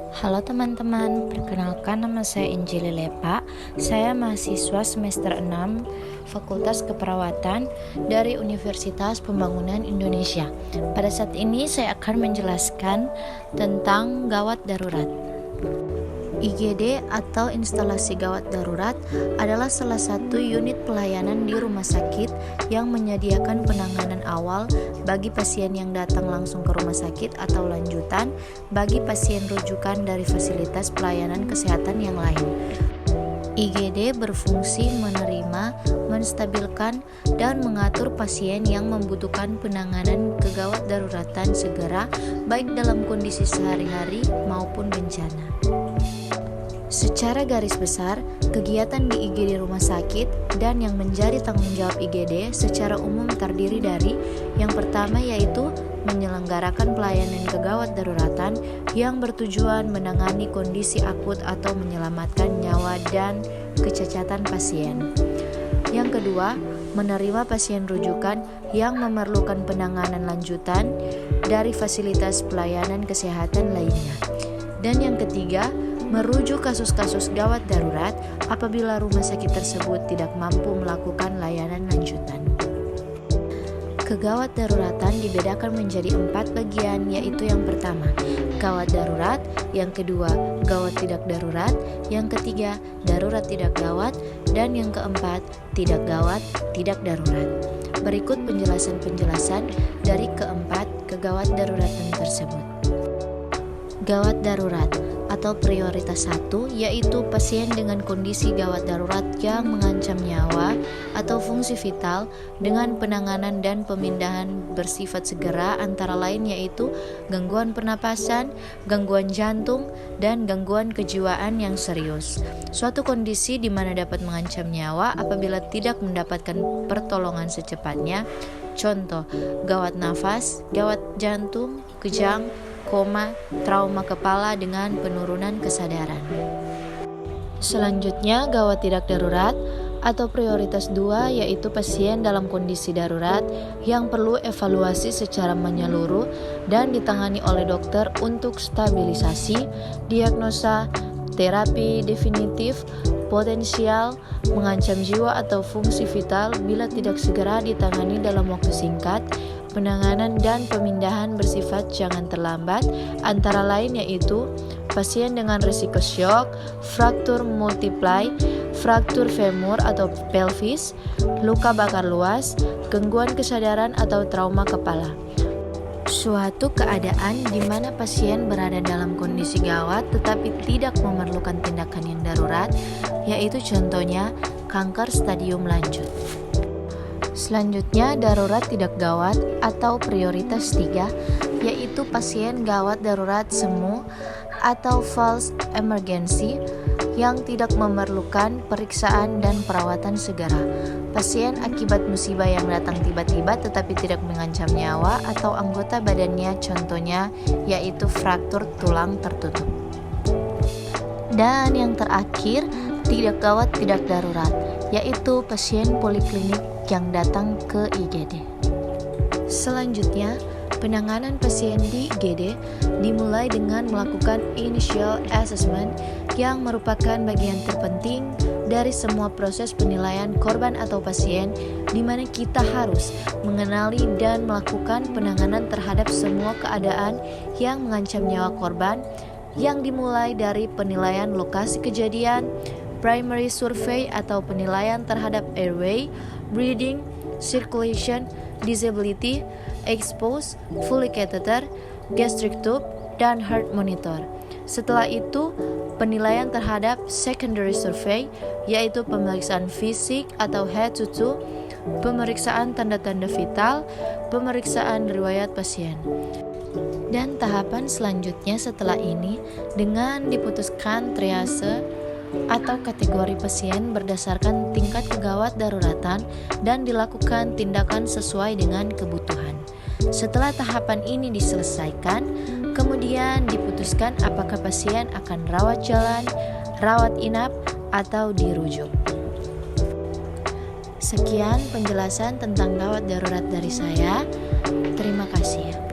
Halo teman-teman, perkenalkan nama saya Injili Lepa. Saya mahasiswa semester 6 Fakultas Keperawatan dari Universitas Pembangunan Indonesia. Pada saat ini saya akan menjelaskan tentang gawat darurat. IGD atau instalasi gawat darurat adalah salah satu unit pelayanan di rumah sakit yang menyediakan penanganan awal bagi pasien yang datang langsung ke rumah sakit atau lanjutan bagi pasien rujukan dari fasilitas pelayanan kesehatan yang lain. IGD berfungsi menerima, menstabilkan, dan mengatur pasien yang membutuhkan penanganan kegawat daruratan segera baik dalam kondisi sehari-hari maupun bencana. Secara garis besar, kegiatan di IGD rumah sakit dan yang menjadi tanggung jawab IGD secara umum terdiri dari yang pertama yaitu menyelenggarakan pelayanan kegawat daruratan yang bertujuan menangani kondisi akut atau menyelamatkan nyawa dan kecacatan pasien. Yang kedua, menerima pasien rujukan yang memerlukan penanganan lanjutan dari fasilitas pelayanan kesehatan lainnya. Dan yang ketiga, merujuk kasus-kasus gawat darurat apabila rumah sakit tersebut tidak mampu melakukan layanan lanjutan. Kegawat daruratan dibedakan menjadi 4 bagian, yaitu yang pertama, gawat darurat, yang kedua, gawat tidak darurat, yang ketiga, darurat tidak gawat, dan yang keempat, tidak gawat, tidak darurat. Berikut penjelasan-penjelasan dari keempat kegawat daruratan tersebut. Gawat darurat atau prioritas 1 yaitu pasien dengan kondisi gawat darurat yang mengancam nyawa atau fungsi vital dengan penanganan dan pemindahan bersifat segera antara lain yaitu gangguan pernapasan, gangguan jantung, dan gangguan kejiwaan yang serius. Suatu kondisi di mana dapat mengancam nyawa apabila tidak mendapatkan pertolongan secepatnya. Contoh, gawat nafas, gawat jantung, kejang, koma, trauma kepala dengan penurunan kesadaran. Selanjutnya, gawat tidak darurat atau prioritas 2 yaitu pasien dalam kondisi darurat yang perlu evaluasi secara menyeluruh dan ditangani oleh dokter untuk stabilisasi, diagnosa, terapi definitif, potensial mengancam jiwa atau fungsi vital bila tidak segera ditangani dalam waktu singkat. Penanganan dan pemindahan bersifat jangan terlambat, antara lain yaitu pasien dengan risiko syok, fraktur multiply, fraktur femur atau pelvis, luka bakar luas, gangguan kesadaran atau trauma kepala. Suatu keadaan di mana pasien berada dalam kondisi gawat tetapi tidak memerlukan tindakan yang darurat, yaitu contohnya kanker stadium lanjut. Selanjutnya, darurat tidak gawat atau prioritas 3 yaitu pasien gawat darurat semu atau false emergency yang tidak memerlukan periksaan dan perawatan segera. Pasien akibat musibah yang datang tiba-tiba tetapi tidak mengancam nyawa atau anggota badannya, contohnya yaitu fraktur tulang tertutup. Dan yang terakhir, tidak gawat tidak darurat yaitu pasien poliklinik yang datang ke IGD. Selanjutnya, penanganan pasien di IGD dimulai dengan melakukan initial assessment yang merupakan bagian terpenting dari semua proses penilaian korban atau pasien, di mana kita harus mengenali dan melakukan penanganan terhadap semua keadaan yang mengancam nyawa korban, yang dimulai dari penilaian lokasi kejadian, primary survey atau penilaian terhadap airway, breathing, circulation, disability, expose, fully catheter, gastric tube, dan heart monitor. Setelah itu, penilaian terhadap secondary survey, yaitu pemeriksaan fisik atau head to toe, pemeriksaan tanda-tanda vital, pemeriksaan riwayat pasien. Dan tahapan selanjutnya setelah ini dengan diputuskan triase atau kategori pasien berdasarkan tingkat kegawat daruratan dan dilakukan tindakan sesuai dengan kebutuhan. Setelah tahapan ini diselesaikan, kemudian diputuskan apakah pasien akan rawat jalan, rawat inap, atau dirujuk. Sekian penjelasan tentang gawat darurat dari saya. Terima kasih.